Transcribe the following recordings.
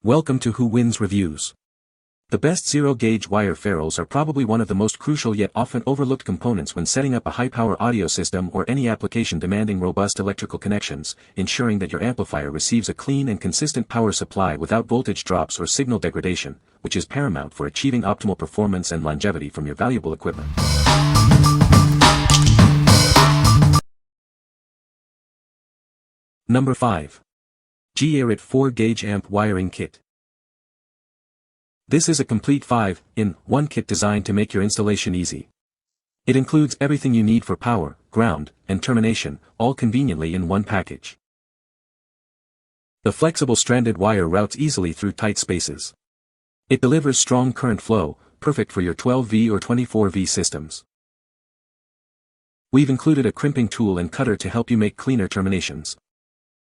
Welcome to Who Wins Reviews. The best zero-gauge wire ferrules are probably one of the most crucial yet often overlooked components when setting up a high-power audio system or any application demanding robust electrical connections, ensuring that your amplifier receives a clean and consistent power supply without voltage drops or signal degradation, which is paramount for achieving optimal performance and longevity from your valuable equipment. Number 5. GEARit 4-Gauge Amp Wiring Kit. This is a complete 5-in-1 kit designed to make your installation easy. It includes everything you need for power, ground, and termination, all conveniently in one package. The flexible stranded wire routes easily through tight spaces. It delivers strong current flow, perfect for your 12V or 24V systems. We've included a crimping tool and cutter to help you make cleaner terminations.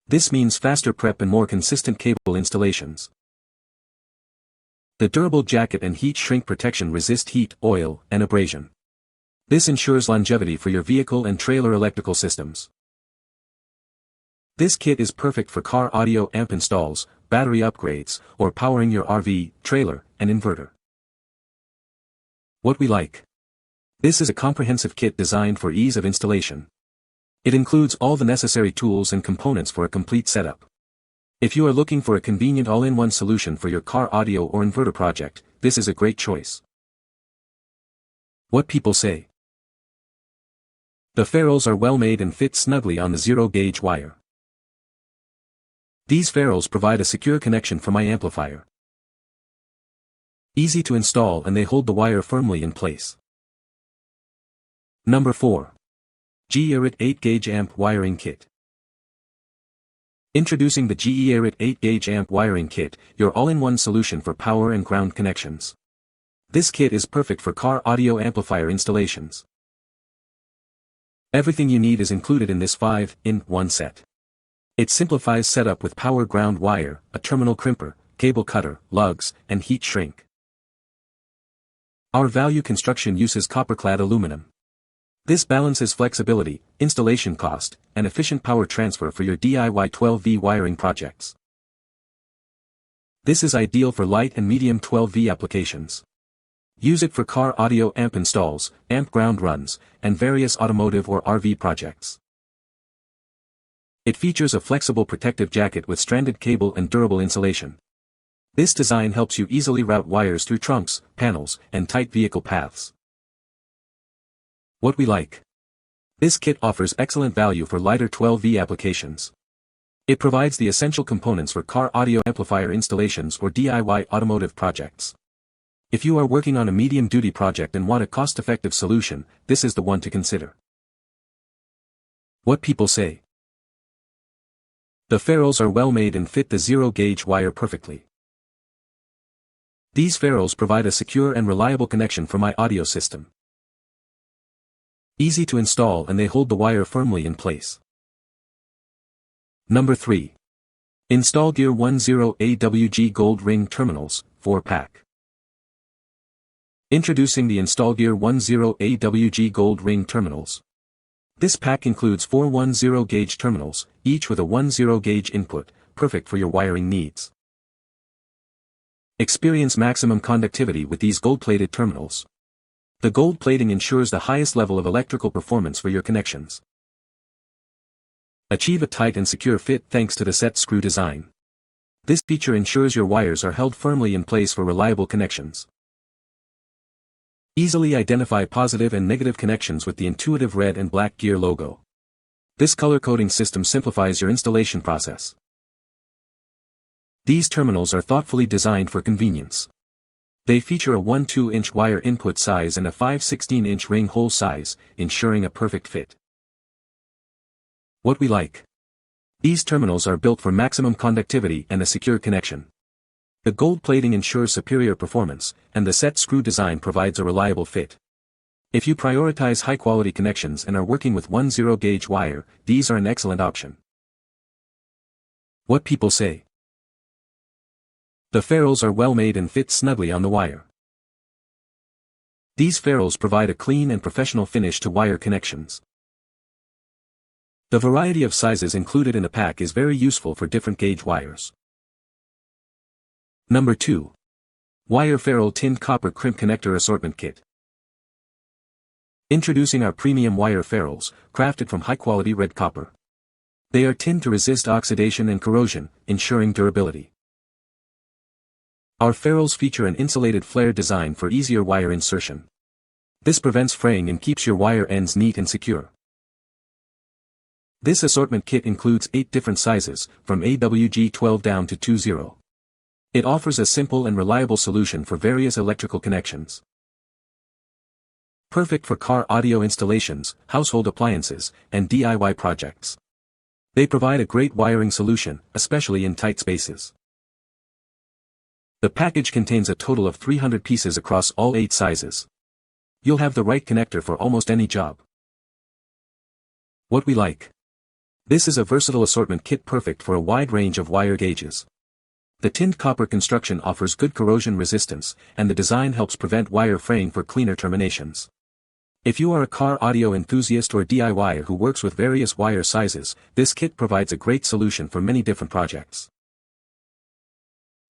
This means faster prep and more consistent cable installations. The durable jacket and heat shrink protection resist heat, oil, and abrasion. This ensures longevity for your vehicle and trailer electrical systems. This kit is perfect for car audio amp installs, battery upgrades, or powering your RV, trailer, and inverter. What we like. This is a comprehensive kit designed for ease of installation. It includes all the necessary tools and components for a complete setup. If you are looking for a convenient all-in-one solution for your car audio or inverter project, this is a great choice. What people say. The ferrules are well made and fit snugly on the zero-gauge wire. These ferrules provide a secure connection for my amplifier. Easy to install and they hold the wire firmly in place. Number 4. GEARit 8-Gauge Amp Wiring Kit. Introducing the GEARit 8-Gauge Amp Wiring Kit, your all-in-one solution for power and ground connections. This kit is perfect for car audio amplifier installations. Everything you need is included in this 5-in-1 set. It simplifies setup with power ground wire, a terminal crimper, cable cutter, lugs, and heat shrink. Our value construction uses copper-clad aluminum. This balances flexibility, installation cost, and efficient power transfer for your DIY 12V wiring projects. This is ideal for light and medium 12V applications. Use it for car audio amp installs, amp ground runs, and various automotive or RV projects. It features a flexible protective jacket with stranded cable and durable insulation. This design helps you easily route wires through trunks, panels, and tight vehicle paths. What we like. This kit offers excellent value for lighter 12V applications. It provides the essential components for car audio amplifier installations or DIY automotive projects. If you are working on a medium-duty project and want a cost-effective solution, this is the one to consider. What people say. The ferrules are well made and fit the zero-gauge wire perfectly. These ferrules provide a secure and reliable connection for my audio system. Easy to install and they hold the wire firmly in place. Number 3. InstallGear 10 AWG Gold Ring Terminals, 4-pack. Introducing the InstallGear 10 AWG Gold Ring Terminals. This pack includes 4 10-gauge terminals, each with a 10-gauge input, perfect for your wiring needs. Experience maximum conductivity with these gold-plated terminals. The gold plating ensures the highest level of electrical performance for your connections. Achieve a tight and secure fit thanks to the set screw design. This feature ensures your wires are held firmly in place for reliable connections. Easily identify positive and negative connections with the intuitive red and black gear logo. This color coding system simplifies your installation process. These terminals are thoughtfully designed for convenience. They feature a 1/2-inch wire input size and a 5/16-inch ring hole size, ensuring a perfect fit. What we like. These terminals are built for maximum conductivity and a secure connection. The gold plating ensures superior performance, and the set screw design provides a reliable fit. If you prioritize high-quality connections and are working with 10-gauge wire, these are an excellent option. What people say. The ferrules are well made and fit snugly on the wire. These ferrules provide a clean and professional finish to wire connections. The variety of sizes included in the pack is very useful for different gauge wires. Number 2. Ferrule Tinned Copper Crimp Connector Assortment Kit. Introducing our premium wire ferrules, crafted from high-quality red copper. They are tinned to resist oxidation and corrosion, ensuring durability. Our ferrules feature an insulated flare design for easier wire insertion. This prevents fraying and keeps your wire ends neat and secure. This assortment kit includes 8 different sizes, from AWG12 down to 20. It offers a simple and reliable solution for various electrical connections. Perfect for car audio installations, household appliances, and DIY projects. They provide a great wiring solution, especially in tight spaces. The package contains a total of 300 pieces across all 8 sizes. You'll have the right connector for almost any job. What we like. This is a versatile assortment kit perfect for a wide range of wire gauges. The tinned copper construction offers good corrosion resistance, and the design helps prevent wire fraying for cleaner terminations. If you are a car audio enthusiast or DIYer who works with various wire sizes, this kit provides a great solution for many different projects.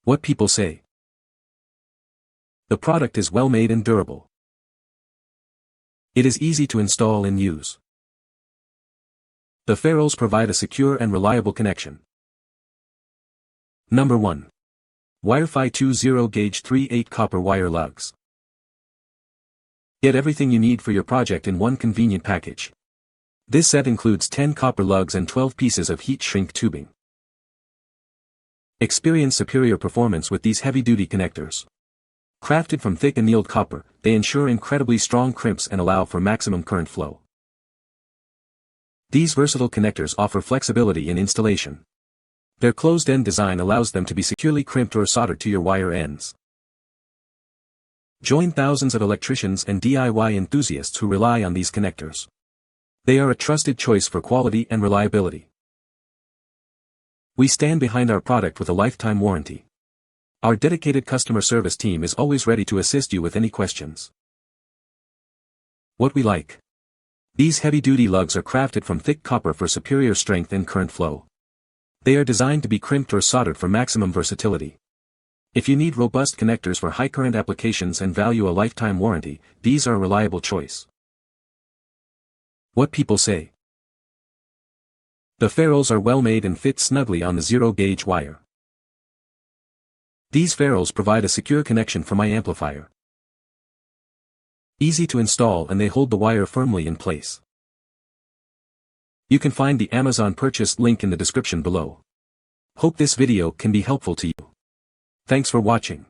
What people say. The product is well made and durable. It is easy to install and use. The ferrules provide a secure and reliable connection. Number 1. Wirefy 20 gauge 3/8 copper wire lugs. Get everything you need for your project in one convenient package. This set includes 10 copper lugs and 12 pieces of heat shrink tubing. Experience superior performance with these heavy-duty connectors. Crafted from thick annealed copper, they ensure incredibly strong crimps and allow for maximum current flow. These versatile connectors offer flexibility in installation. Their closed-end design allows them to be securely crimped or soldered to your wire ends. Join thousands of electricians and DIY enthusiasts who rely on these connectors. They are a trusted choice for quality and reliability. We stand behind our product with a lifetime warranty. Our dedicated customer service team is always ready to assist you with any questions. What we like. These heavy-duty lugs are crafted from thick copper for superior strength and current flow. They are designed to be crimped or soldered for maximum versatility. If you need robust connectors for high-current applications and value a lifetime warranty, these are a reliable choice. What people say. The ferrules are well made and fit snugly on the 0-gauge wire. These ferrules provide a secure connection for my amplifier. Easy to install and they hold the wire firmly in place. You can find the Amazon purchase link in the description below. Hope this video can be helpful to you. Thanks for watching.